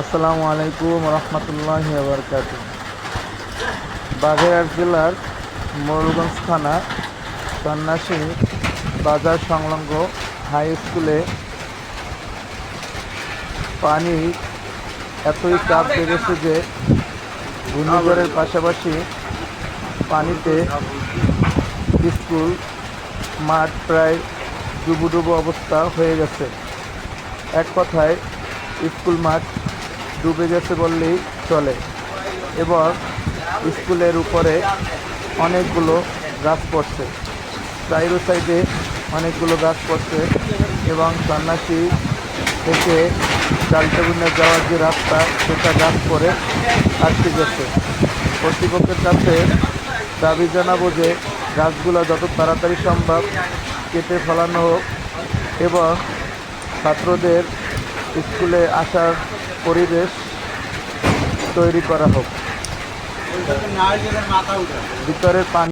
আসসালামু আলাইকুম রহমতুল্লাহি ওয়া বারাকাতুহু। বাগেরহাট জেলার মোড়লগঞ্জ থানা সন্ন্যাসী বাজার সংলগ্ন হাই স্কুলে পানির এতই চাপ বেড়েছে যে ঘূর্ণিঝড়ের পাশাপাশি পানিতে স্কুল মাঠ প্রায় ডুবুডুবু অবস্থা হয়ে গেছে। এক কথায় স্কুল মাঠ ডুবে গেছে বললেই চলে এবং স্কুলের উপরে অনেকগুলো গাছ পড়ছে, চাইরো সাইডে অনেকগুলো গাছ পড়ছে এবং সন্ন্যাসী থেকে চালটাগুনে যাওয়ার যে রাস্তা সেটা গাছ পড়ে আটকে গেছে। কর্তৃপক্ষের কাছে দাবি জানাবো যে গাছগুলো যত তাড়াতাড়ি সম্ভব কেটে ফেলানো হোক এবং ছাত্রদের স্কুলে আসার পরিবেশ তৈরি করা হোক। ভিতরের পানি